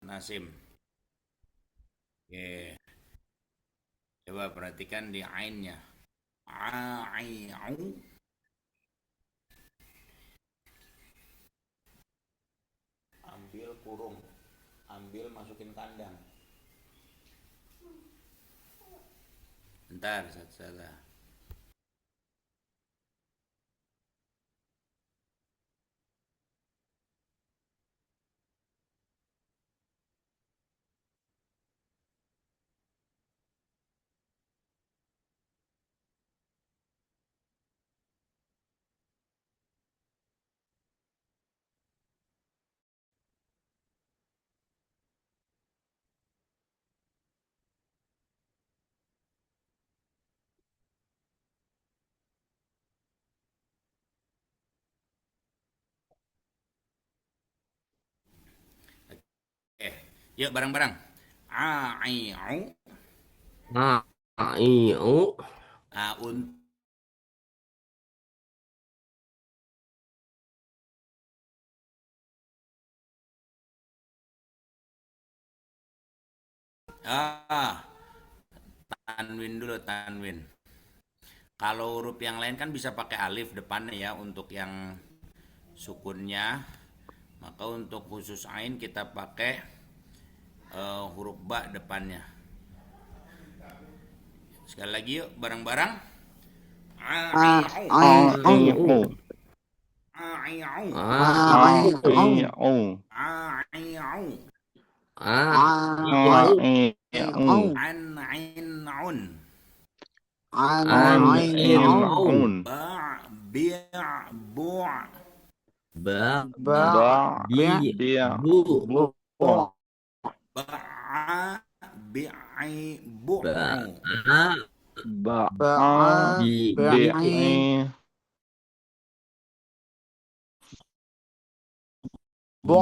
Nasim. Oke, coba perhatikan di ainnya. Ai'au. Ambil kurung. Ambil masukin kandang. Bentar, salah. Oke, yuk bareng-bareng. Ai'au. Aiu. Un. Ah, tanwin dulu, tanwin. Kalau huruf yang lain kan bisa pakai alif depannya ya untuk yang sukunnya. Maka untuk khusus ain kita pakai huruf ba depannya. Sekali lagi yuk bareng-bareng. Ai'au. Aiu. Aiu. Ai'au. Aiu. Aiu. Ai'au. Aiu. Aiu. An'in'un. An'inun. An'in'un. Bu'. Ba. Ba. Bi. Bi. Bu. Bu. Ba'a. Bi'i. Ba. Bu'u. Ba. A. Bi. Bi. Bu.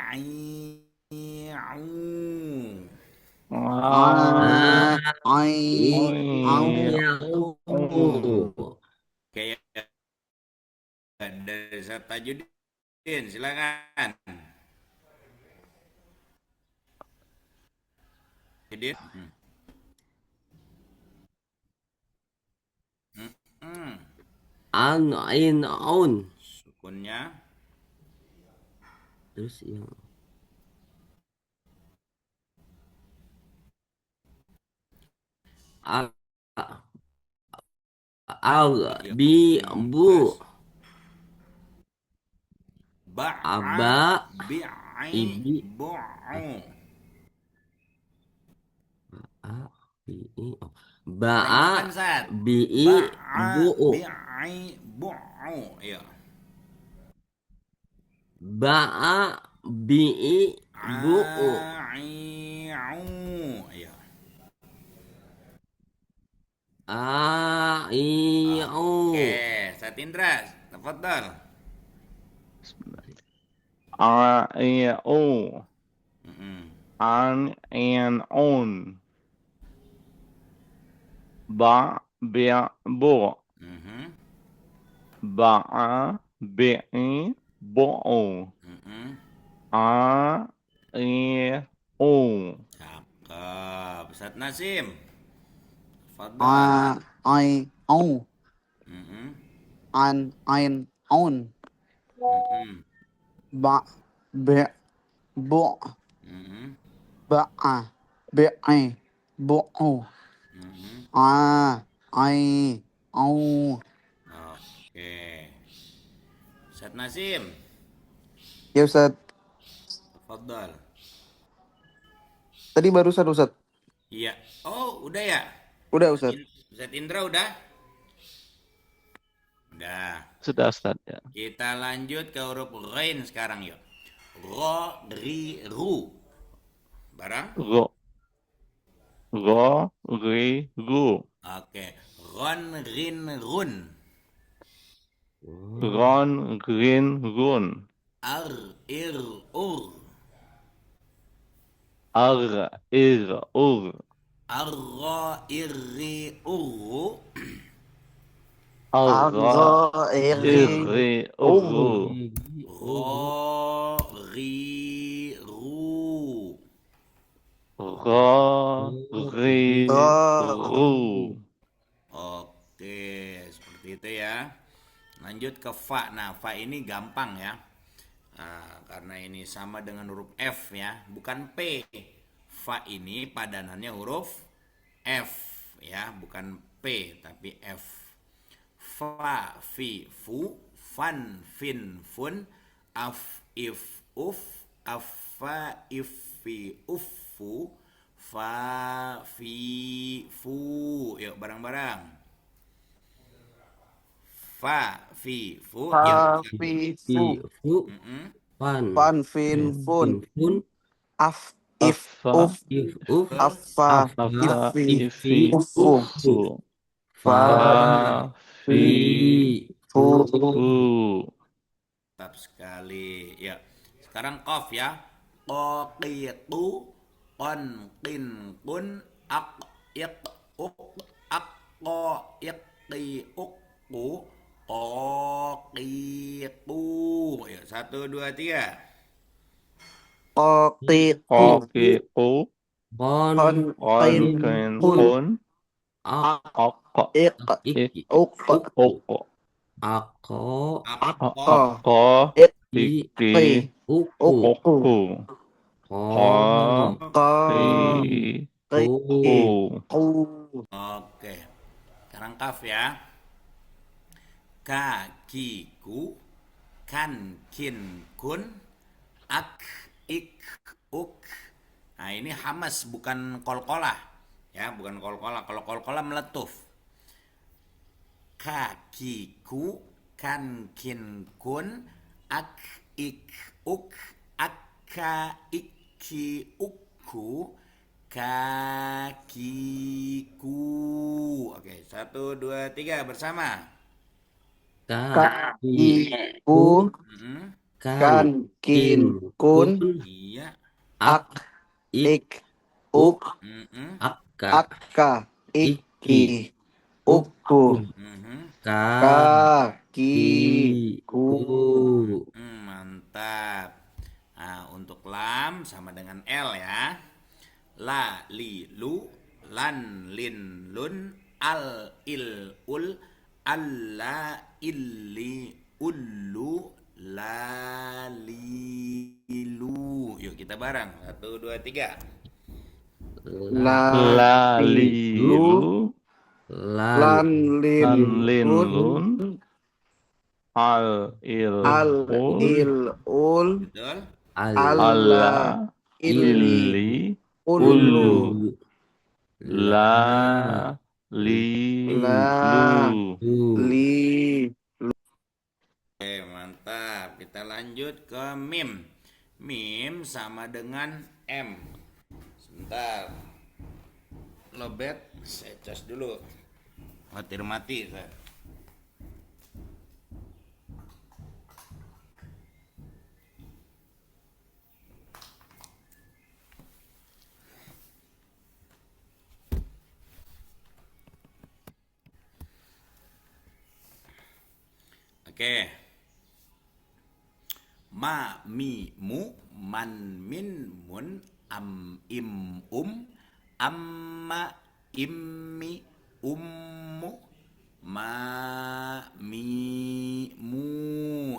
Ai'au. A. Aiu. Oke, dari Ustaz Tajuddin, silakan. Tajuddin. Hmm. An'inun. Sukunnya. Terus yang A. Al. Iya. Bi. Keras. Bu. Ba'a. Aba. Bi'i. Ibi. Bu'u. A. Bi. Pelan-pelan, Ba'a. Sat. Bi. Ba'a. Bu. Bi'i. Bu'u. Iya. Ba'a. Bi. Bu. Ai'au. Iya. Oke, Aiu. Satindra, tafadhal. Aiu. Mm-mm. An'in'un. Ba. Bi. Bu. Mhm. Ba. Bi. Bu. Mm-mm. Aiu. Cakep. Ustaz Nasim, tafadhal. Mm-mm. Mm-mm. Mm-mm. Mm-mm. Oke. Ustaz Nasim, Ya Ustadz, tafadhal. tadi barusan Ustadz. Iya. Oh, udah ya? Udah Ustadz. Ustaz Indra udah? Udah. Sudah, Ustaz, ya. Kita lanjut ke huruf Ghain sekarang yuk. Ro, ri, ru. Barang? Ro. Ro. Ri. Ru. Oke. Ron, rin, run. Ron. Rin. Run. Ar, ir, ur. Ar. Ir. Ur. Arra, irri, uru. Agha. Iri. Uru. Gigi. Ro, ri, ru. Ra. Ri. Ru. Oke, seperti itu ya. Lanjut ke fa. Nah, fa ini gampang ya. Nah, karena ini sama dengan huruf F ya, bukan P. Fa ini padanannya huruf F ya, bukan P tapi F. Fa, fi, fu, fan, fin, fun, af, if, uf, afa, if, fi, uffu, fa, fi, fu. Yuk bareng-bareng. Fa, fi, fu. Yuk. Hafifu. Fu. Mm-mm. Fan. Fan, fin, fun. Fun. Af, if, Afa. uf. If. Uf. Afa, Afa. ifi. Ifi. Ifi. Ufu. Ufu. Fa, Fa. fi, Fi. fu. Fu. Mantap sekali. Ya. Sekarang qaf ya. Qaqiqu, qan, qin, kun, ak, iq, uk, ak, qo, iqi, uqu, qaqiqu. Ya, 1, 2, 3. Qaqiqu. Qaqiqu. Kon. Kon, Qan. qin, Qin. kun. Kun. Ak. Aq. Iq, Ik. Iki. uk. Uq. Ako. Akko. Aqqa. I. Iki. Uku. Uqu. Ko. Qa. Qi. Ku. Qu. Oke. Sekarang kaf ya. Kakiku, kan, kin, kun, ak, ik, uk. Nah, ini hamas bukan kolkolah. Ya, bukan kolkolah. Kalau kolkolah meletuf. Kakiku, kan, kin, kun, ak, ik, uk, akka, iki, ukku, kakiku. Oke, 1, 2, 3 bersama. Kakiku, Mm-mm. kan, kin, kun. Iya. Ak, Ik. ik, uk. Mm-mm. Akka. Akka, iki, ukku. Mhm. Kakiku. Mantap. Nah, untuk lam sama dengan L ya. La, li, lu, lan, lin, lun, al, il, ul, alla, illi, ullu, la, li, lu. Yuk kita bareng. 1, 2, 3. Lalilu. Lan, lin, Lan lin lun. lun. Al il Al, ul. il, ul. Betul? Alla, illi, Illi. ullu. La. Li. La, Lu. li. Oke, mantap. Kita lanjut ke mim. Mim sama dengan M. Sebentar. Lobet, saya cas dulu. Khawatir mati saya. Oke. Ma, mi, mu, man, min, mun, am, im, amma, immi, ummu, ma, mi, mu.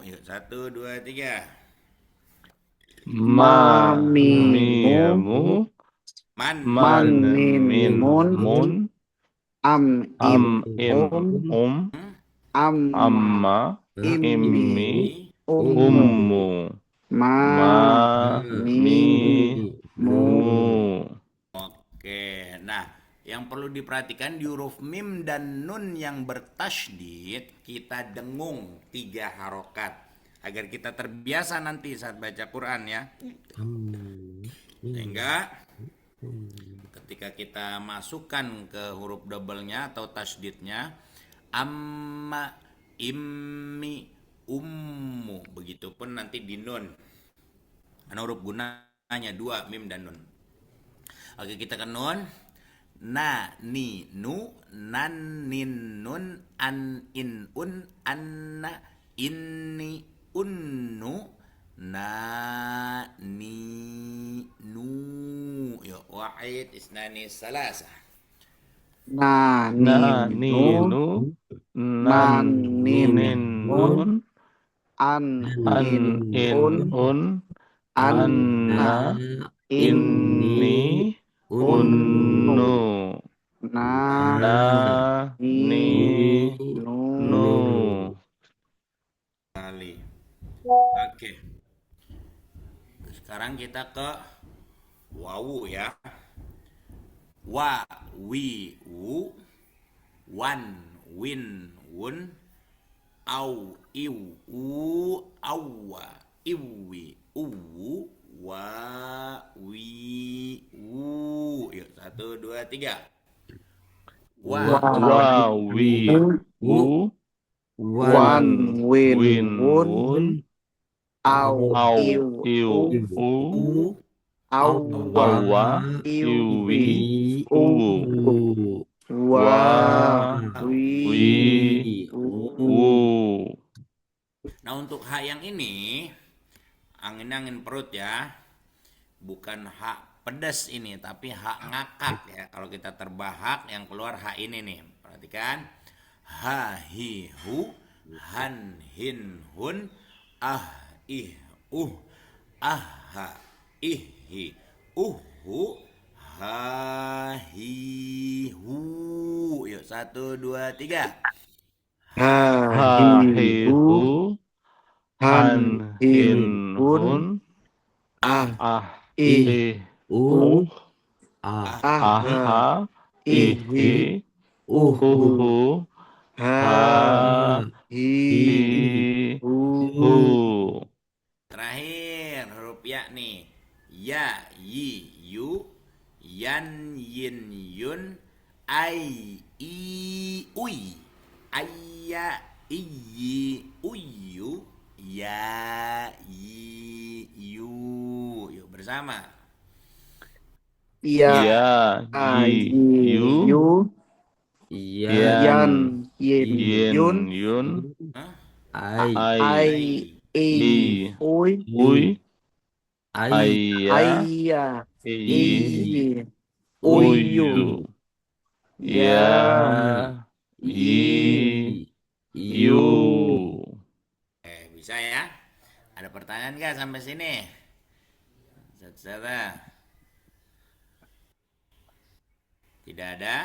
Yuk, 1, 2, 3. Ma. Mamimu. Mimu. Man, Man. Min. Mun. Mun. Am, Am. im, Im. amma, Amma. immi, Immi. ummu. Ummu. Ma, Mi. mu. Oke, nah yang perlu diperhatikan di huruf mim dan nun yang bertasydid kita dengung 3 harokat agar kita terbiasa nanti saat baca Quran ya. Sehingga ketika kita masukkan ke huruf double-nya atau tasydidnya amma, immi, ummu, begitupun nanti di nun. Karena huruf gunanya 2 mim dan nun. Oke, kita ke nun. na, ni, nu, nan, nin, nun, an, in, un, anna, inni, unnu, na, ni, nu. Yuk, wahid, isnani, salasa. Na, Na, ni, ni, nu. nu. Man, Nan, nin, nin, nun. nun. An, An, in, in, un. un. Anna, Anna, inni, unnu. unnu. Na, Na, ni, ni, nu. nu. Kali. Oke. Sekarang kita ke wawu ya. Wa, wi, wu, wan, win, wun, au, iu, u, awwa, iwi, uwu, wa, wi, wu. Yuk, 1, 2, 3. Wa, Wa, wi, wu. Wan, win, Win, wun. wun. Au, Au, iu, iu, u. u. u, Awwa, Awa, iwi, iwi, uwu. u, Wa, wa, wi, wi, u. wu. Nah, untuk hak yang ini angin-angin perut ya. Bukan hak pedas ini, tapi hak ngakak ya. Kalau kita terbahak yang keluar hak ini nih. Perhatikan. Ha, hi, hu, han, hin, hun, ah, ih, ah, ha, ih, hi, hu, ha, hi, hu. Yuk, 1, 2, 3. Ha, Ha, hi, hi, hu. hu. Han, Han, hin, hin, hun. hun. Ah, Ah, ih, ih, u, uh. ah, aha, Aha, ihi, ihi, uhu. uhu. Ha, Ha, hi, hi, hu. hu. Terakhir huruf ya nih. Ya, yi, yu, yan, yin, yun, ai, i, ui, ayya, iyi, uyu, ya, yi, yu. Yuk bersama. Ya, Ya, yi, yi, yu. yu. ya, Yan, Yan, yin, yin, yun. yun. Hah? ai, Ai, Ai, i, i, ui. ui. ai, Ayya, Ayya, iyi, iyi, uyu. uyu. Ya, Ya, yi, yi, yu. yu. Bisa ya? Ada pertanyaan nggak sampai sini? Saudara, tidak ada?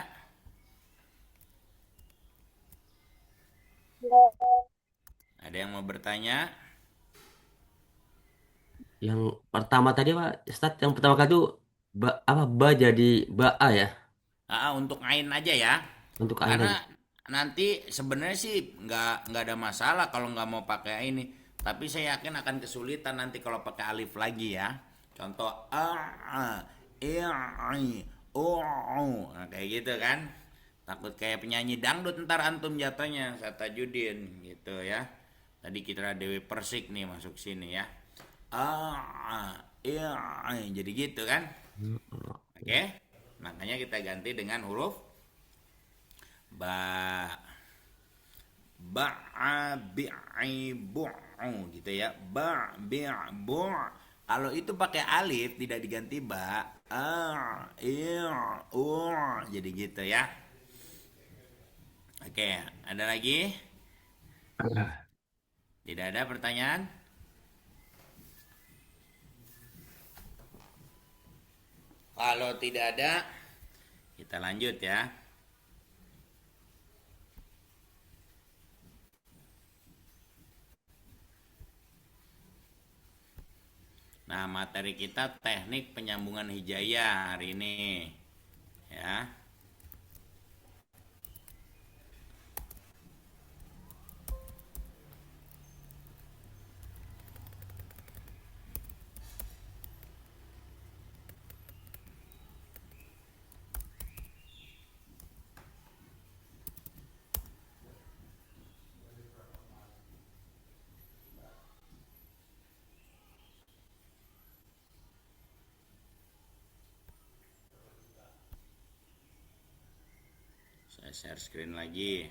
Ada yang mau bertanya? yang pertama tadi apa, Ustadz? Yang pertama kali itu apa, ba jadi ba a ya, Untuk ain aja ya. untuk ain aja. Karena nanti sebenarnya sih nggak ada masalah kalau nggak mau pakai ini. Tapi saya yakin akan kesulitan nanti kalau pakai alif lagi ya. Contoh a, i, o, nah, kayak gitu kan. Takut kayak penyanyi dangdut ntar antum jatuhnya, Sata Judin gitu ya. Tadi kita Dewi Persik nih masuk sini ya. Jadi gitu kan. Oke. Makanya kita ganti dengan huruf ba, bi'i, bu'u gitu ya. Bu. Kalau itu pakai alif tidak diganti ba, jadi gitu ya. Oke, ada lagi? Tidak ada pertanyaan? Kalau tidak ada, kita lanjut ya. Nah, materi kita teknik penyambungan hijaiyah hari ini. Ya. Saya share screen lagi.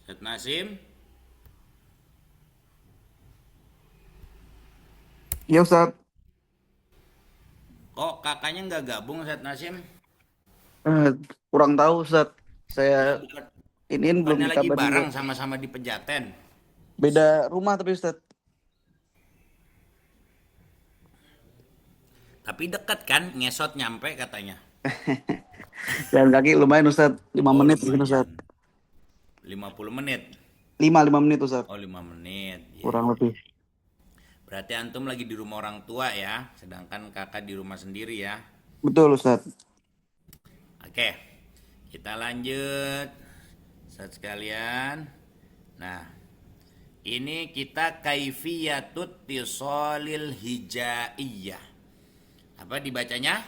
Ustadz Nasim, Ya Ustaz. kok kakaknya nggak gabung Ustadz Nasim? Eh, Kurang tahu Ustaz. Saya Lah bukan, iniin belum bukannya lagi dikabarin bareng buat sama-sama di Pejaten. beda rumah tapi Ustaz. Tapi deket kan, ngesot nyampe katanya. Jalan kaki lumayan Ustaz. 5 Oh menit mungkin Ustaz. lumayan, 50 menit. 5 menit Ustaz. Oh 5 menit, ya, Kurang ya. lebih. Berarti antum lagi di rumah orang tua ya, sedangkan kakak di rumah sendiri ya. Betul Ustaz. Oke, kita lanjut, saat sekalian. Nah, ini kita kaifiyatut tisolil hijaiyah. Apa dibacanya?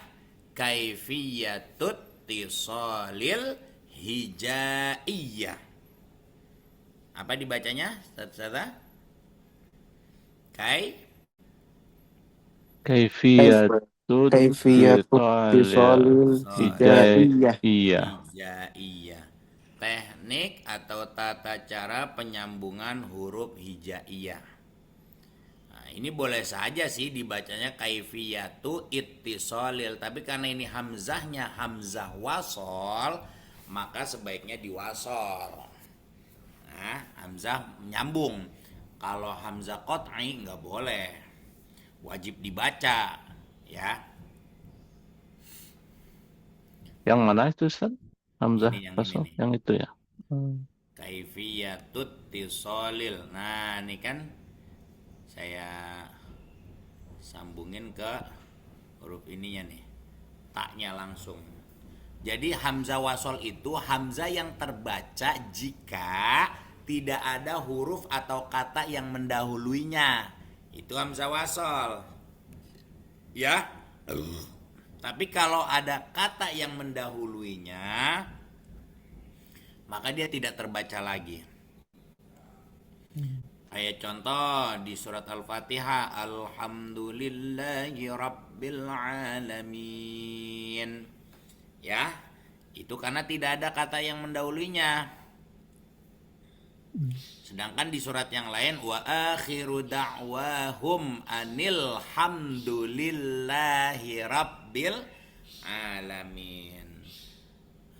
Kaifiyatut tisolil hijaiyah. Apa dibacanya? Sata? Kai Kaifiyatut Kaifiyatut tisolil tisolil solil hijaiyah. hijaiyah. hijaiyah. Teknik atau tata cara penyambungan huruf hijaiyah. Nah, ini boleh saja sih dibacanya kaifiyatu ittisolil, tapi karena ini hamzahnya hamzah wasol, maka sebaiknya diwasol. Nah, hamzah menyambung. Kalau hamzah qat'i nggak boleh, wajib dibaca, ya. Yang mana itu Ustaz? Hamzah Ini yang ini Wasol nih. yang itu ya. Kaifiyatut tisolil. Nah, ini kan saya sambungin ke huruf ininya nih, taknya langsung. Jadi hamzah wasol itu hamzah yang terbaca jika tidak ada huruf atau kata yang mendahuluinya. Itu hamzah wasol. Ya. Tapi kalau ada kata yang mendahuluinya, maka dia tidak terbaca lagi. Kayak contoh di surat Al-Fatihah, Alhamdulillahi Rabbil Alamin. Ya, itu karena tidak ada kata yang mendahulunya. Sedangkan di surat yang lain, wa akhiru da'wahum anil hamdulillahi rabbil alamin.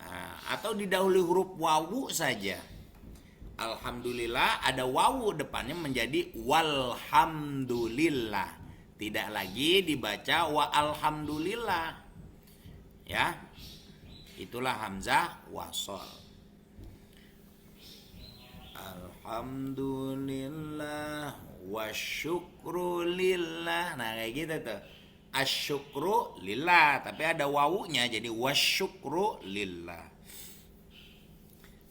Nah, atau didahului huruf wawu saja. Alhamdulillah ada wawu depannya menjadi walhamdulillah. Tidak lagi dibaca wa alhamdulillah. Ya. Itulah hamzah wasol. Alhamdulillah wasyukru lillah. Nah, kayak gitu tuh. Asyukru lillah, tapi ada wawunya jadi wasyukru lillah.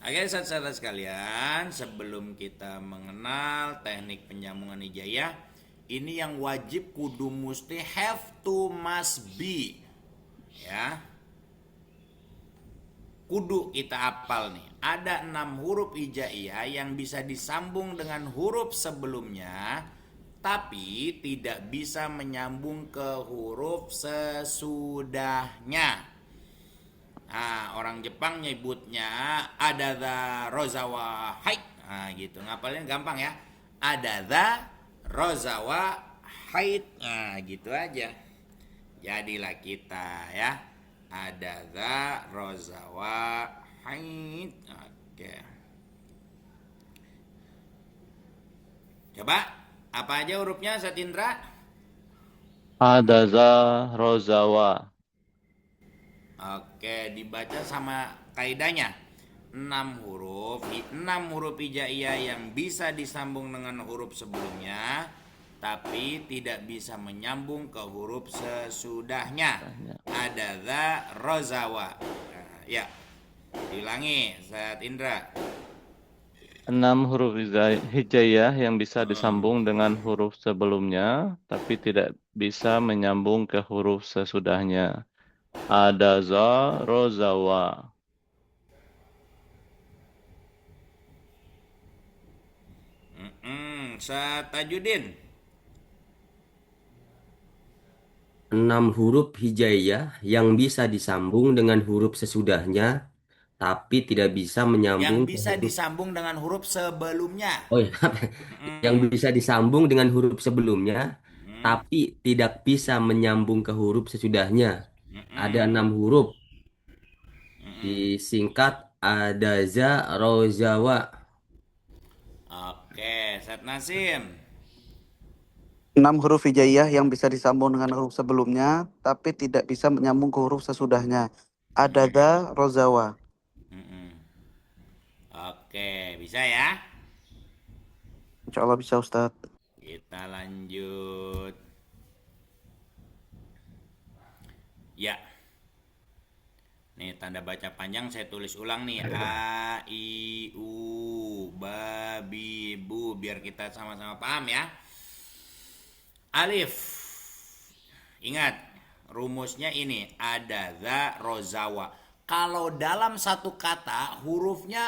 Oke, saudara sekalian, sebelum kita mengenal teknik penyambungan hijaiyah, ini yang wajib kudu mesti have to must be. Ya. Kudu kita hafal nih. Ada 6 huruf hijaiyah yang bisa disambung dengan huruf sebelumnya, tapi tidak bisa menyambung ke huruf sesudahnya. Nah, orang Jepang nyebutnya adadha rozawa hai. Nah, gitu. Ngapalin gampang ya. Adadha rozawa hai. Nah, gitu aja. Jadilah kita ya. Adadha rozawa hai. Oke. Coba apa aja hurufnya Satindra? Adaza rozawa. Oke, dibaca sama kaidahnya. 6 huruf, 6 huruf hijaiyah yang bisa disambung dengan huruf sebelumnya, tapi tidak bisa menyambung ke huruf sesudahnya. Ada za rozawa. Nah, ya, diulangi, Saat Indra. 6 huruf hijaiyah yang bisa disambung dengan huruf sebelumnya, tapi tidak bisa menyambung ke huruf sesudahnya. Adaza rozawa. Tajudin. 6 huruf hijaiyah yang bisa disambung dengan huruf sesudahnya, tapi tidak bisa menyambung Yang ke bisa huruf. disambung dengan huruf sebelumnya. Oh ya, yang Mm-mm. bisa disambung dengan huruf sebelumnya, Mm-mm. tapi tidak bisa menyambung ke huruf sesudahnya. Ada Mm-mm. 6 huruf, Mm-mm. disingkat Adaza Rozawa. Oke, Set Nasim. 6 huruf hijaiyah yang bisa disambung dengan huruf sebelumnya, tapi tidak bisa menyambung ke huruf sesudahnya. Mm-mm. Adada rozawa. Mm-mm. Oke, bisa ya? Insya Allah bisa Ustadz. Kita lanjut. Ya, nih tanda baca panjang saya tulis ulang nih. A, I, U, Ba, Bi, Bu. Biar kita sama-sama paham ya. Alif. Ingat, rumusnya ini. Ada, za, rozawa. Kalau dalam satu kata, hurufnya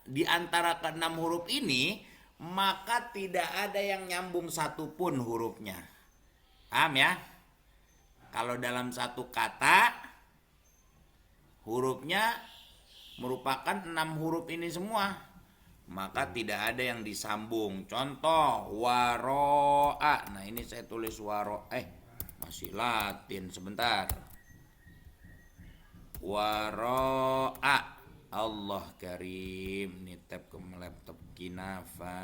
di antara keenam huruf ini, maka tidak ada yang nyambung satupun hurufnya. Paham ya? Kalau dalam satu kata, hurufnya merupakan 6 huruf ini semua, maka tidak ada yang disambung. Contoh waroa. Nah, ini saya tulis masih Latin sebentar. Waroa. Allah karim. Ini tab ke laptop Kinafa.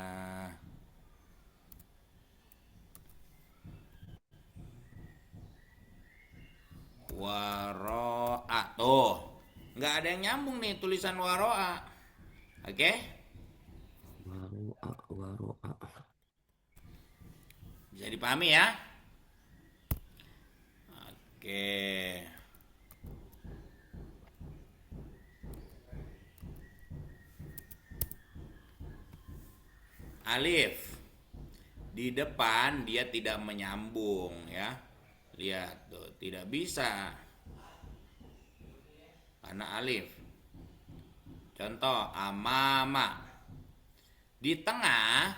Waroa. Tuh, nggak ada yang nyambung nih tulisan waroa. Oke? Waro'a, waro'a. Bisa dipahami ya? Oke. Alif. Di depan dia tidak menyambung ya. Lihat tuh, tidak bisa. Karena alif. Contoh amama. Di tengah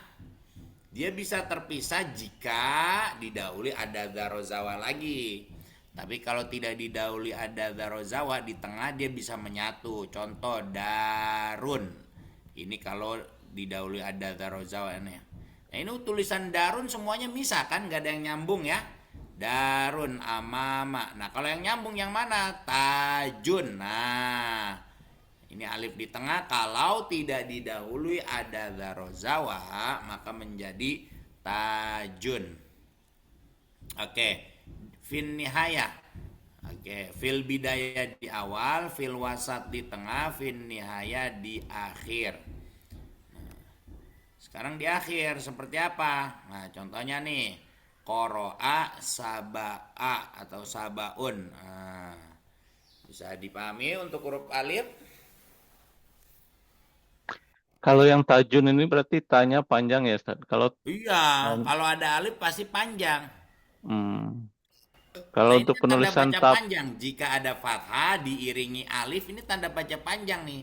dia bisa terpisah jika didahului ada darozawa lagi. Tapi kalau tidak didahului ada darozawa, di tengah dia bisa menyatu. Contoh darun. Ini kalau didahului ada darozawa ini. Nah, ini tulisan darun semuanya misah kan, gak ada yang nyambung ya. Darun amama. Nah, kalau yang nyambung yang mana? Tajun. Nah, ini alif di tengah, kalau tidak didahului ada darozawa maka menjadi tajun. Oke, fin nihaya. Oke, fil bidaya di awal, fil wasat di tengah, fin nihaya di akhir. Sekarang di akhir seperti apa? Nah, contohnya nih, koroa saba'a atau sabaun. Nah, bisa dipahami untuk huruf alif. Kalau yang tajun ini berarti tanya panjang ya, Ustaz. Kalau Iya, um, kalau ada alif pasti panjang. hmm, Nah, kalau ini untuk tanda penulisan baca tab, panjang. Jika ada fathah diiringi alif, ini tanda baca panjang nih.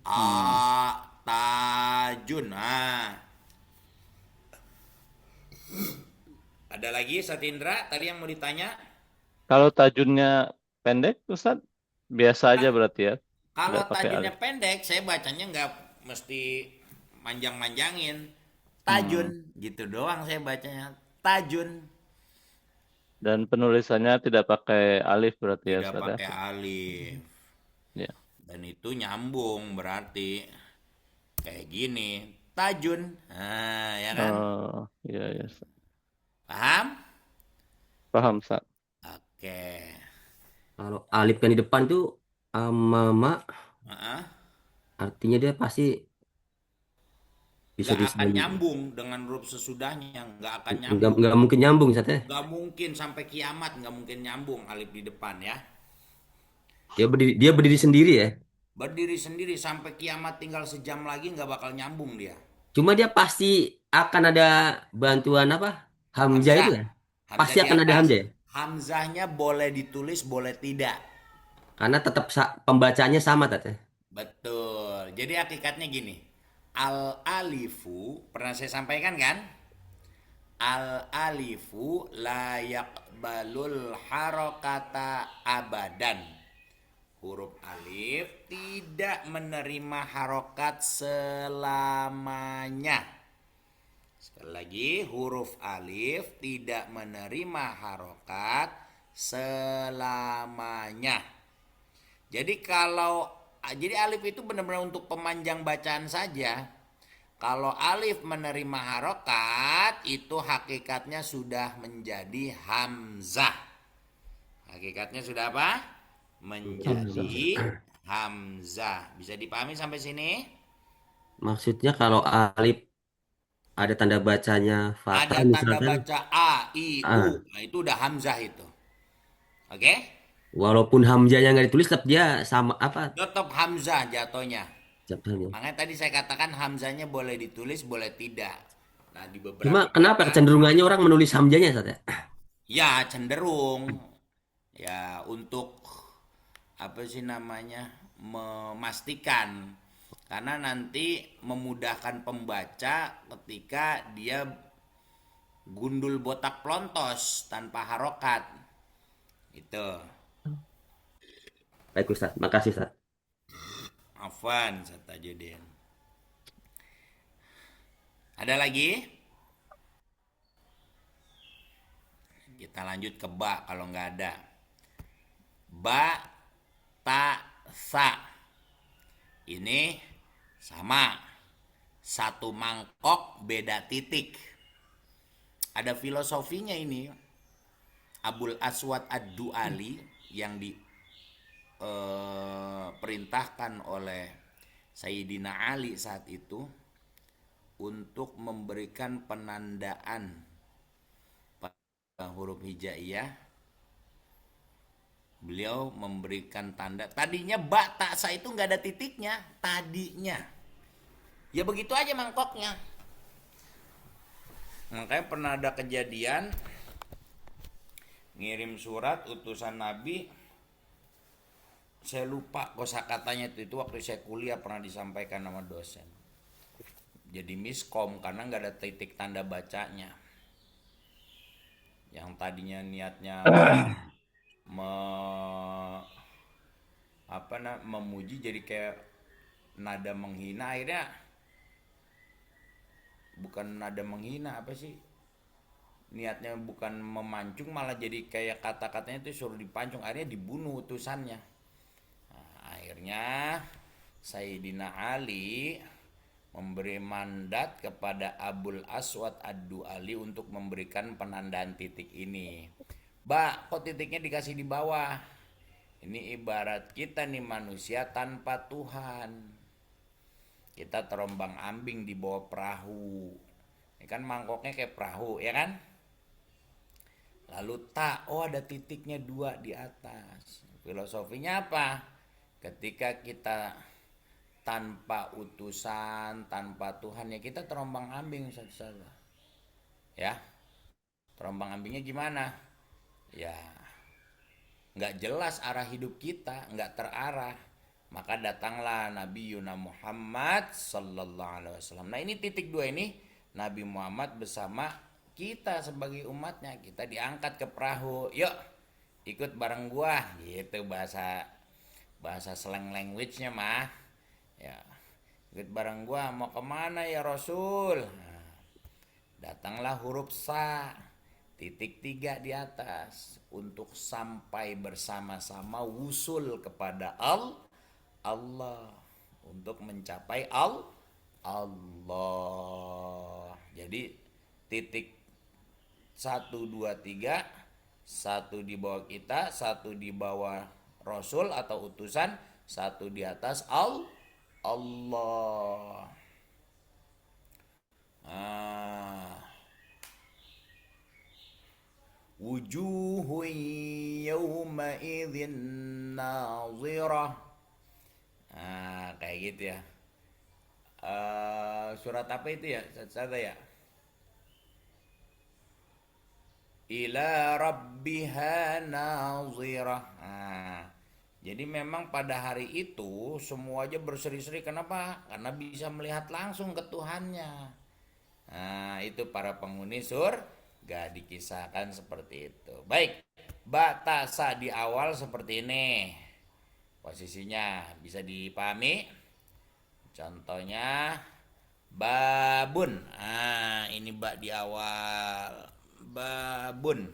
A, hmm, tajun. Nah, ada lagi Satindra tadi yang mau ditanya? kalau tajunnya pendek, Ustaz, biasa aja Nah, berarti ya, kalau tidak pakai tajunnya alif. pendek, saya bacanya nggak mesti manjang-manjangin. Tajun, Hmm. gitu doang saya bacanya. Tajun, Dan penulisannya tidak pakai alif berarti ya, tidak Ustaz ya. pakai alif. Ya. Dan itu nyambung berarti kayak gini. Tajun. Nah, ya kan? Oh, iya, iya, Ustaz. Paham? Paham, Ustaz. Oke. Kalau alif yang di depan tuh mama, Heeh. artinya dia pasti bisa Nggak akan disambung. nyambung dengan huruf sesudahnya. Nggak akan Nggak, nyambung. nggak mungkin nyambung, Sat, ya. Nggak mungkin sampai kiamat. Nggak mungkin nyambung alif di depan ya. Dia berdiri sendiri ya. Berdiri sendiri sampai kiamat tinggal sejam lagi nggak bakal nyambung dia. Cuma dia pasti akan ada bantuan apa? Hamzah itu Hamzah. ya. Hamzah Pasti di akan ada atas. Hamzah ya. Hamzahnya boleh ditulis, boleh tidak. Karena tetap pembacanya sama, Tat, ya. Betul. Jadi hakikatnya gini. Al alifu pernah saya sampaikan kan? Al alifu la yaqbalul harokata abadan. Huruf alif tidak menerima harokat selamanya. Sekali lagi, huruf alif tidak menerima harokat selamanya. Jadi alif itu benar-benar untuk pemanjang bacaan saja. Kalau alif menerima harokat, itu hakikatnya sudah menjadi hamzah. Hakikatnya sudah apa? Menjadi hamzah. Bisa dipahami sampai sini? Maksudnya kalau alif ada tanda bacanya fathah Ada tanda misalkan, baca A, I, U. ah, Nah, itu udah hamzah itu. Oke? walaupun hamzanya nggak ditulis, tetap dia sama apa? Tetap hamzah jatuhnya. Jatuhnya. Makanya tadi saya katakan hamzanya boleh ditulis, boleh tidak. Nah, di Cuma beberapa kenapa kata, kecenderungannya orang menulis hamzanya, Ustaz ya? ya cenderung ya untuk apa sih namanya memastikan karena nanti memudahkan pembaca ketika dia gundul botak plontos tanpa harokat itu. Baik Ustaz, makasih Ustaz. Afwan Satajudin. Ada lagi? Kita lanjut ke ba kalau nggak ada. Ba, ta, sa. Ini sama. Satu mangkok beda titik. Ada filosofinya ini. Abul Aswad Ad-Du'ali yang diperintahkan oleh Sayyidina Ali saat itu untuk memberikan penandaan pada huruf hijaiyah. Beliau memberikan tanda. Tadinya ba ta sa itu nggak ada titiknya. Tadinya. Ya begitu aja mangkoknya. Makanya pernah ada kejadian ngirim surat utusan Nabi. Saya lupa kosakatanya itu waktu saya kuliah pernah disampaikan sama dosen. Jadi miskom karena nggak ada titik tanda bacanya. Yang tadinya niatnya memuji jadi kayak nada menghina, akhirnya bukan nada menghina, apa sih niatnya bukan memancung malah jadi kayak kata-katanya itu suruh dipancung, akhirnya dibunuh utusannya. Nah, akhirnya Sayyidina Ali memberi mandat kepada Abul Aswad Ad-Du'ali untuk memberikan penandaan titik ini. Kok titiknya dikasih di bawah? Ini ibarat kita nih manusia tanpa Tuhan. Kita terombang ambing di bawah perahu. Ini kan mangkoknya kayak perahu, ya kan? Lalu ada titiknya 2 di atas. Filosofinya apa? Ketika kita tanpa utusan, tanpa Tuhan, ya kita terombang ambing saja. Ya, terombang ambingnya gimana? Ya, nggak jelas arah hidup kita, nggak terarah. Maka datanglah Nabi Yuna Muhammad Sallallahu Alaihi Wasallam. Nah ini titik 2 ini, Nabi Muhammad bersama kita sebagai umatnya, kita diangkat ke perahu. Yuk, ikut bareng gua, gitu bahasa slang language-nya mah. Ya, ikut bareng gua, mau kemana ya Rasul? Nah, datanglah huruf sa, titik 3 di atas untuk sampai bersama-sama wusul kepada Allah untuk mencapai Allah. Jadi titik 1, 2, 3, 1 di bawah kita, 1 di bawah Rasul atau utusan, 1 di atas Allah. Wujuhun yawma idzin nazirah. Kayak gitu ya. Surat apa itu ya? Saya ya. Ila rabbiha nazirah. Jadi memang pada hari itu semua aja berseri-seri. Kenapa? Karena bisa melihat langsung ke Tuhannya. Nah, itu para penghuni surga dikisahkan seperti itu. Baik, batasa di awal seperti ini. Posisinya bisa dipahami? Contohnya babun. Ini ba di awal. Babun.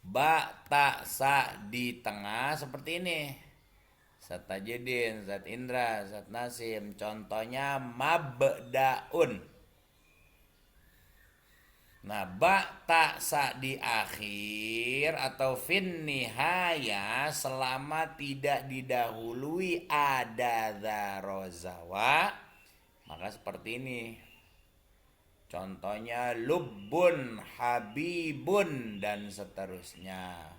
Ba ta sa di tengah seperti ini. Zat Tajedin, Zat Indra, Zat Nasim. Contohnya mabdaun. Nah, ba ta sa di akhir atau fin nihaya selama tidak didahului ada zarozawa, maka seperti ini. Contohnya lubbun, habibun, dan seterusnya.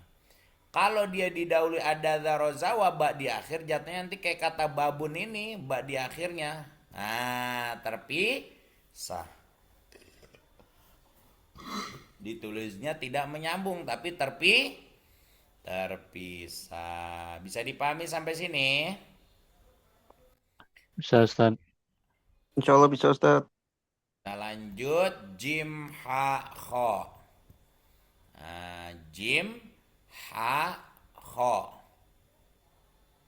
Kalau dia didahului ada zarozawa, ba di akhir, jatuhnya nanti kayak kata babun ini, ba di akhirnya. Nah, terpisah. Ditulisnya tidak menyambung tapi terpisah. Bisa dipahami sampai sini? Bisa Ustaz. Insya Allah bisa Ustaz. Nah, lanjut jim ha kho. Jim ha kho.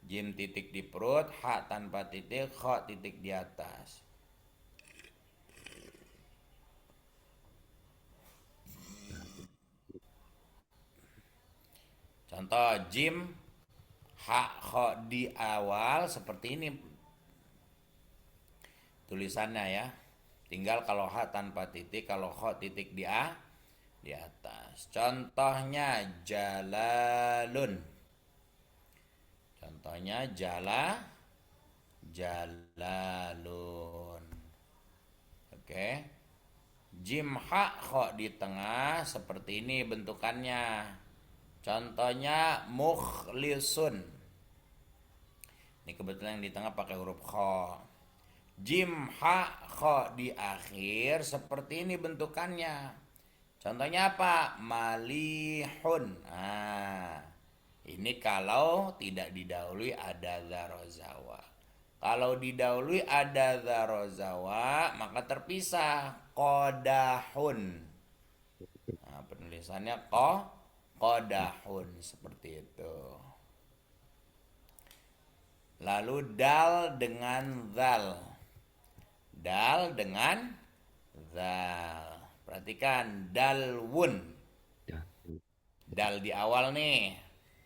Jim titik di perut, ha tanpa titik, kho titik di atas. Contoh jim ha kho di awal seperti ini tulisannya ya. Tinggal kalau ha tanpa titik, kalau kho titik di atas. Contohnya jalalun. Contohnya jalalun. Oke. Jim ha kho di tengah seperti ini bentukannya. Contohnya mukhlisun. Ini kebetulan yang di tengah pakai huruf kho. Jim ha kho di akhir seperti ini bentukannya. Contohnya apa? Malihun. Ini kalau tidak didahului ada zarozawa. Kalau didahului ada zarozawa maka terpisah qodahun. Nah, penulisannya qodahun seperti itu. Lalu dal dengan zal. Dal dengan zal. Perhatikan dalwun. Dal di awal nih.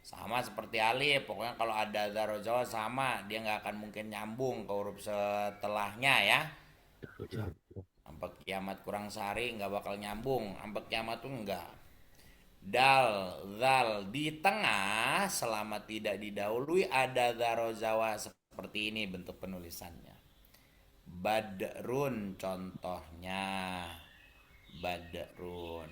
Sama seperti alif. Pokoknya kalau ada zarozawa sama. Dia nggak akan mungkin nyambung ke huruf setelahnya ya. Sampai kiamat kurang sehari nggak bakal nyambung. Sampai kiamat tuh enggak. Dal, zal di tengah selama tidak didahului ada zarozawa seperti ini bentuk penulisannya. Badrun contohnya. Badrun.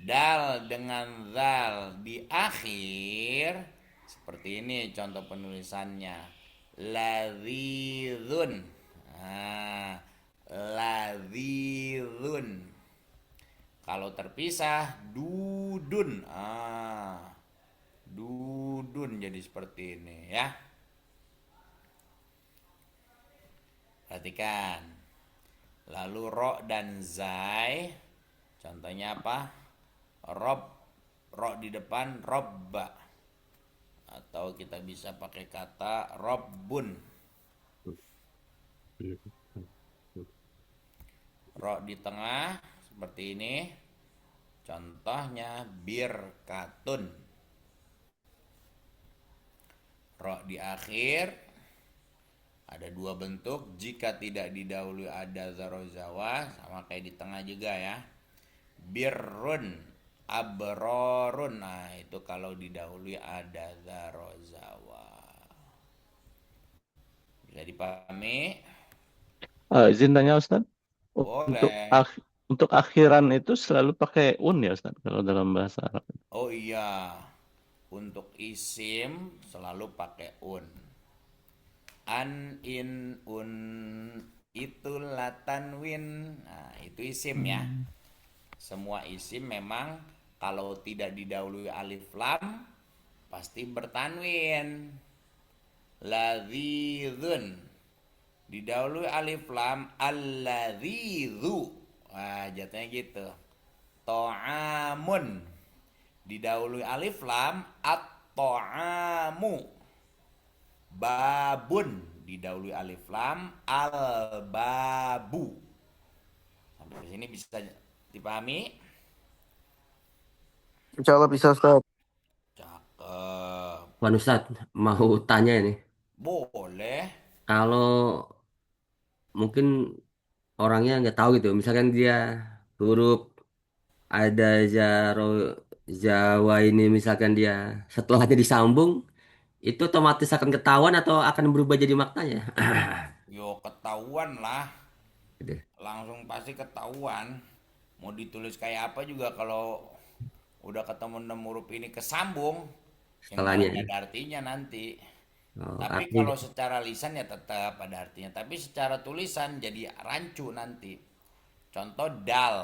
Dal dengan zal di akhir seperti ini contoh penulisannya. Ladzizun. Ladzizun. Kalau terpisah dudun. Dudun jadi seperti ini ya. Perhatikan. Lalu ro dan zai. Contohnya apa? Rob. Ro di depan robba. Atau kita bisa pakai kata robbun. Ro di tengah seperti ini. Contohnya birkatun. Ro di akhir. Ada dua bentuk. Jika tidak didahului ada zarozawa. Sama kayak di tengah juga ya. Birrun. Abrorun. Nah itu kalau didahului ada zarozawa. Bisa dipahami? Izin tanya Ustaz. Boleh. Untuk akhiran itu selalu pakai un ya Ustaz kalau dalam bahasa Arab. Oh iya, untuk isim selalu pakai un. An, in, un, itu latanwin. Nah, itu isim ya. Semua isim memang kalau tidak didahului alif lam pasti bertanwin. Ladzizun. Didahului alif lam alladzizu. Jatuhnya gitu. To'amun. Didahului alif lam At-ta'amu. Babun didahului alif lam. Al-babu. Sampai sini bisa dipahami? Insya Allah bisa Ustaz. Cakep. Wan Ustadz, mau tanya ini. Boleh. Kalau mungkin orangnya nggak tahu gitu, misalkan dia huruf ada Zaro Jawa ini, misalkan dia setelahnya disambung, itu otomatis akan ketahuan atau akan berubah jadi maknanya? Yo ketahuan lah. Gitu. Langsung pasti ketahuan. Mau ditulis kayak apa juga kalau udah ketemu 6 huruf ini kesambung, yang nggak Setelahnya. ada artinya nanti. Oh, Tapi artinya kalau secara lisan ya tetap ada artinya. Tapi secara tulisan jadi rancu nanti. Contoh dal.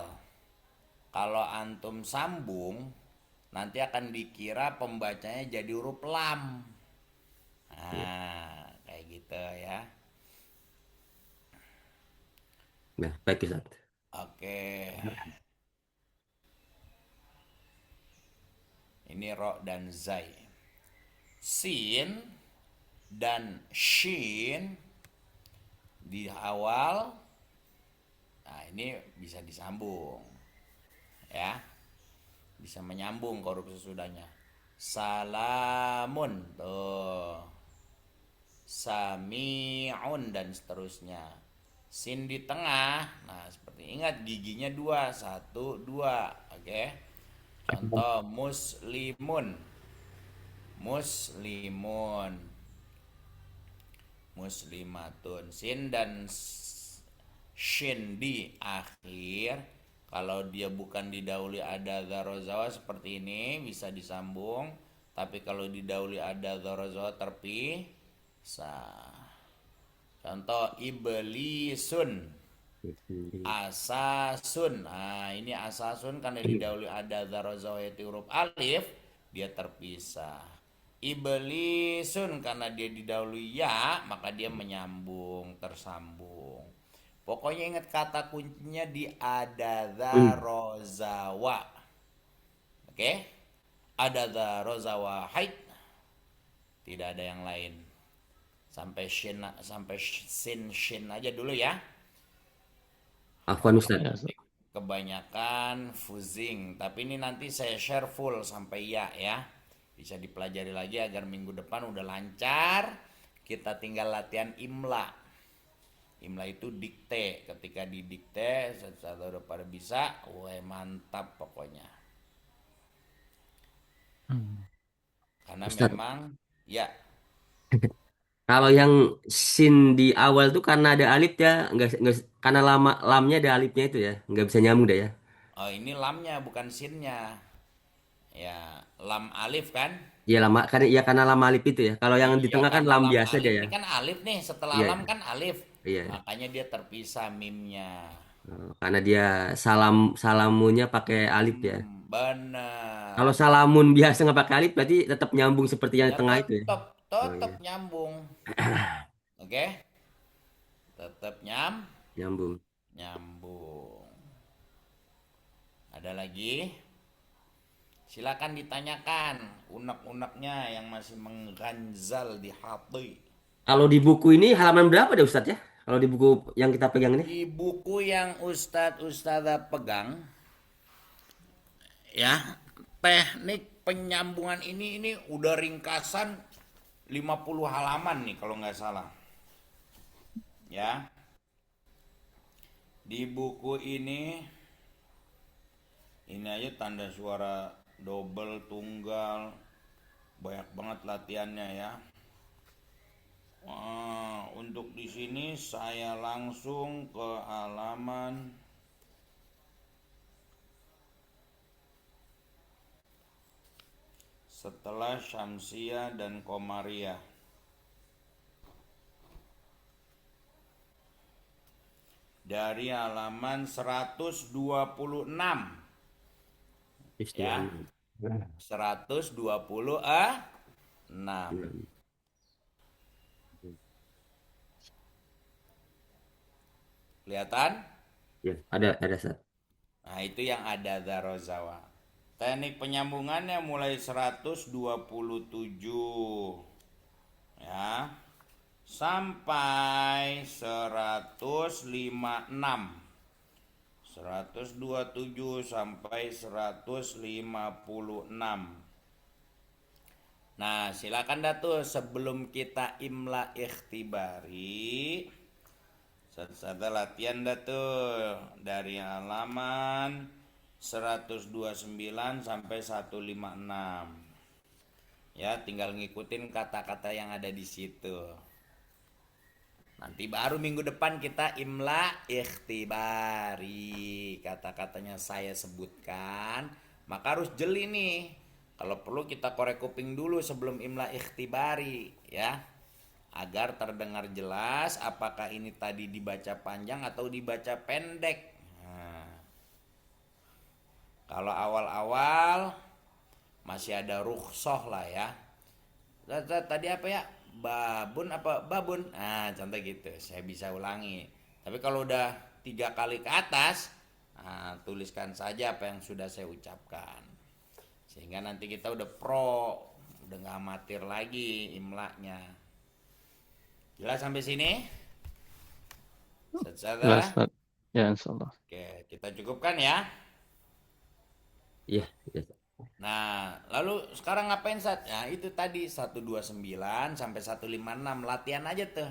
Kalau antum sambung, nanti akan dikira pembacanya jadi huruf lam. Nah, kayak gitu ya. nah, baik Ustaz. Oke. Ini ro dan zai. Sin dan shin di awal. Nah, ini bisa disambung. Ya, bisa menyambung ke huruf sesudahnya. Salamun tuh. Sami'un dan seterusnya. Sin di tengah. Nah, seperti ingat giginya dua, satu, dua. Oke. Contoh muslimun. Muslimun. Muslimatun. Sin dan shin di akhir. Kalau dia bukan didahului ada garozawa seperti ini bisa disambung. Tapi kalau didahului ada garozawa terpisah. Contoh iblisun, asasun. Nah, ini asasun karena didahului ada garozawa yaitu huruf alif, dia terpisah. Iblisun karena dia didahului ya, maka dia menyambung, tersambung. Pokoknya ingat kata kuncinya di adadza rozawa. Oke? Adadza rozawa haid. Tidak ada yang lain. Sampai shin, sampai sin shin aja dulu ya. Afwan Ustaz. Ya, Ustaz. Kebanyakan fuzing, tapi ini nanti saya share full sampai ya. Bisa dipelajari lagi agar minggu depan udah lancar. Kita tinggal latihan imla. Imla itu dikte. Ketika didikte, setelah udah pada bisa, wah mantap pokoknya. Karena Ustaz, memang ya, kalau yang sin di awal tuh karena ada alif ya, nggak karena lama lamnya ada alifnya itu ya, nggak bisa nyambung dah ya. oh ini lamnya bukan sinnya. Ya, lam alif kan? Iya lama karena lama alif itu ya. Kalau yang di Iya, tengah kan karena lam lam biasa alif dia ya. ini kan alif nih, setelah Iya, lam kan alif. iya. Makanya dia terpisah mimnya. Karena dia salamunya pakai alif ya. Kalau Benar. salamun biasa nggak pakai alif berarti tetap nyambung seperti yang Ya tengah itu ya. tetap Oh iya, tetap nyambung. Oke? Tetap nyambung. nyambung. Ada lagi? Silakan ditanyakan unek-uneknya yang masih mengganjal di hati. Kalau di buku ini halaman berapa deh Ustadz ya? Kalau di buku yang kita pegang ini? Di buku yang Ustadz pegang, ya, teknik penyambungan ini udah ringkasan 50 halaman nih kalau nggak salah. Ya, di buku ini aja tanda suara double, tunggal, banyak banget latihannya ya. Untuk di sini saya langsung ke halaman setelah Syamsiah dan Komariah. Dari halaman 126 ya. Istilah. 126. Kelihatan? Ya, ada Ustadz. Nah, itu yang ada Darozawa. Teknik penyambungannya mulai 127 ya sampai 156. 127 sampai 156. Nah, silakan dah tuh sebelum kita imla ikhtibari. Satu latihan dah tuh dari halaman 129 sampai 156. Ya, tinggal ngikutin kata-kata yang ada di situ. Nanti baru minggu depan kita imla ikhtibari. Kata-katanya saya sebutkan, maka harus jeli nih. Kalau perlu kita korek kuping dulu sebelum imla ikhtibari ya. Agar terdengar jelas apakah ini tadi dibaca panjang atau dibaca pendek. Nah, kalau awal-awal masih ada rukhsah lah ya. Tadi apa ya? Babun apa babun? Nah, contoh gitu. Saya bisa ulangi. Tapi kalau udah 3 kali ke atas, nah, tuliskan saja apa yang sudah saya ucapkan. Sehingga nanti kita udah pro, udah nggak amatir lagi imlanya. Jelas sampai sini? Jelas, Saudara? Ustaz. Ya, insyaallah. Oke, kita cukupkan ya. Iya, iya. Nah, lalu sekarang ngapain Sat? Nah, itu tadi 129 sampai 156 latihan aja tuh.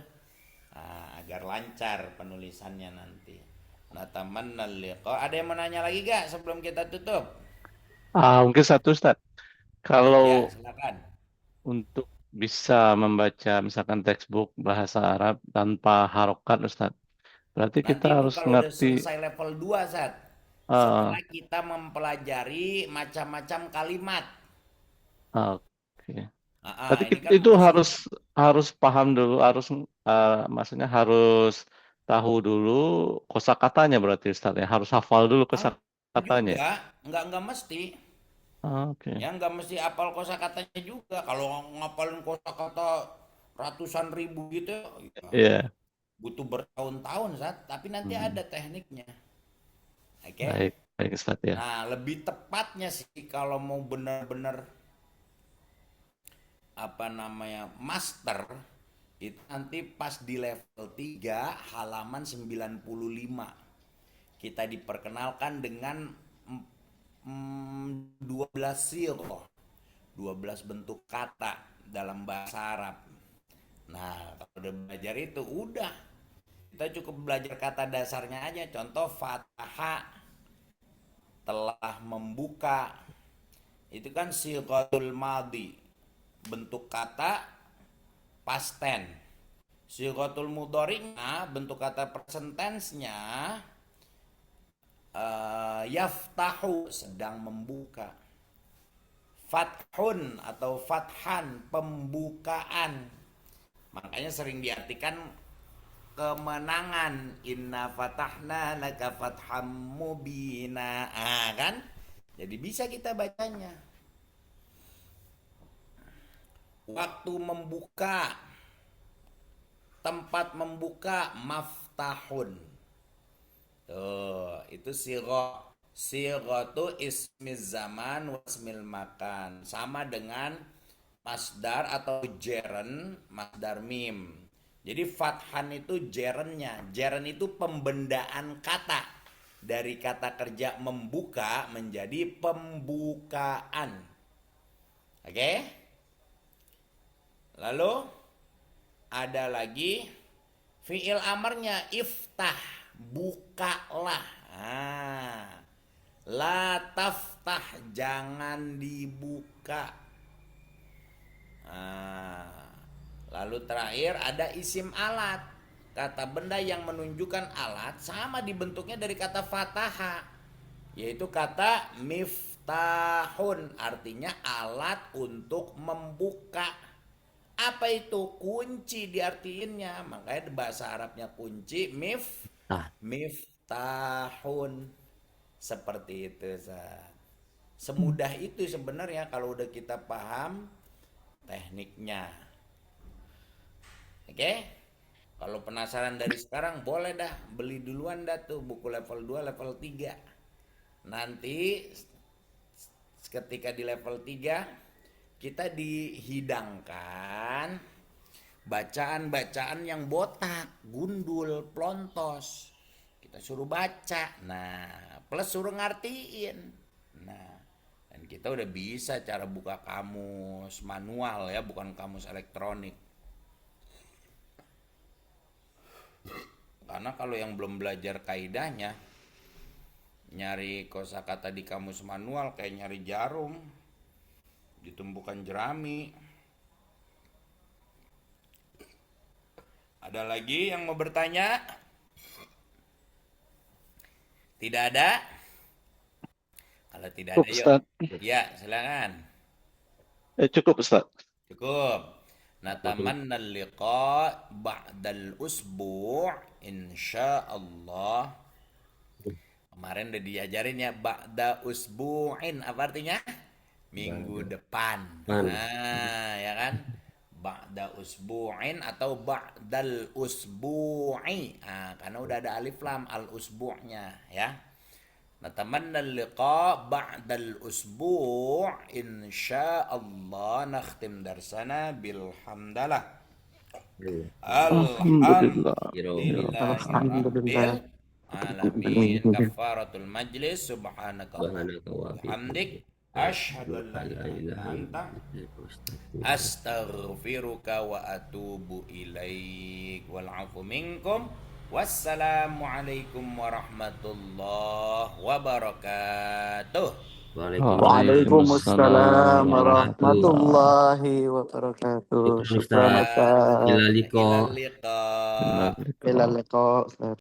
Nah, agar lancar penulisannya nanti. Nah, teman liqa. Ada yang mau nanya lagi gak sebelum kita tutup? Mungkin satu, Ustaz. Ya, Kalau silakan. untuk bisa membaca misalkan textbook bahasa Arab tanpa harokat, Ustaz, berarti Nanti kita itu harus kalau udah ngerti. selesai level 2 Sat. eh Setelah kita mempelajari macam-macam kalimat. oke. Berarti Ini kan itu masih harus paham dulu, maksudnya harus tahu dulu kosakatanya berarti, Ustaz, ya. Harus hafal dulu kosakatanya. juga nggak mesti. Oke. Ya nggak mesti apal kosakatanya juga. Kalau ngapalin kosakata ratusan ribu gitu, ya Iya, butuh bertahun-tahun Sat. Tapi nanti Hmm. ada tekniknya. Oke. Baik, baik, Ustaz, ya. Nah, lebih tepatnya sih kalau mau benar-benar apa namanya master itu nanti pas di level 3 halaman 95 kita diperkenalkan dengan 12 sirah, 12 bentuk kata dalam bahasa Arab. Nah, kalau udah belajar itu udah kita cukup belajar kata dasarnya aja. Contoh fataha, telah membuka, itu kan siqatul madi, bentuk kata past tense. Siqatul mudhari'nya bentuk kata present tense-nya yaftahu, sedang membuka. Fathun atau fathan, pembukaan. Makanya sering diartikan kemenangan. Inna fatahna laka fatham mubina. Kan? Jadi bisa kita bacanya. Waktu membuka, tempat membuka, maftahun. Tuh, itu sirah. Sirah itu ismiz zaman wasmil makan. Sama dengan masdar atau jeren, masdar mim. Jadi fathan itu jerennya. Jeren itu pembendaan kata. Dari kata kerja membuka menjadi pembukaan. Oke? Lalu ada lagi fiil amarnya iftah, bukalah. La taftah, jangan dibuka. Lalu terakhir ada isim alat, kata benda yang menunjukkan alat, sama dibentuknya dari kata fataha, yaitu kata miftahun, artinya alat untuk membuka. Apa itu? Kunci diartiinnya. Makanya bahasa Arabnya kunci miftahun. Seperti itu, semudah itu sebenarnya kalau udah kita paham tekniknya. Oke? Kalau penasaran dari sekarang boleh dah beli duluan dah tuh buku level 2, level 3. Nanti ketika di level 3 kita dihidangkan bacaan-bacaan yang botak, gundul, plontos. Kita suruh baca. Nah, plus suruh ngertiin. Nah, dan kita udah bisa cara buka kamus manual ya, bukan kamus elektronik. Karena kalau yang belum belajar kaidahnya, nyari kosakata di kamus manual kayak nyari jarum di tumpukan jerami. Ada lagi yang mau bertanya? Tidak ada? Kalau tidak Cukup, ada, yuk. Ustaz. Ya, silakan. Cukup, Ustaz. Cukup. Natamanna liqa ba'dal usbu' insyaallah. Kemarin udah diajarin ya, ba'da usbu'in, apa artinya? Minggu depan. Nah, ya kan? Ba'da usbu'in atau ba'dal usbu'i. Nah, karena udah ada alif lam al usbu'nya ya. Natamanna liqa ba'dal usbu' insyaallah. Nakhtim darsana bilhamdalah. Alhamdulillah. Alhamdulillahirabbil alamin. Kafaratul majlis. Subhanaka wa bihamdik. Asyhadu an la ilaha illa anta astaghfiruka wa atubu ilaik. Wal afu minkum. Wassalamualaikum warahmatullahi wabarakatuh. Waalaikumsalam warahmatullahi wabarakatuh. Syukran, Ustaz. Syukran, Ustaz. Ila liqa. Ila liqa. Ila liqa, Ustaz.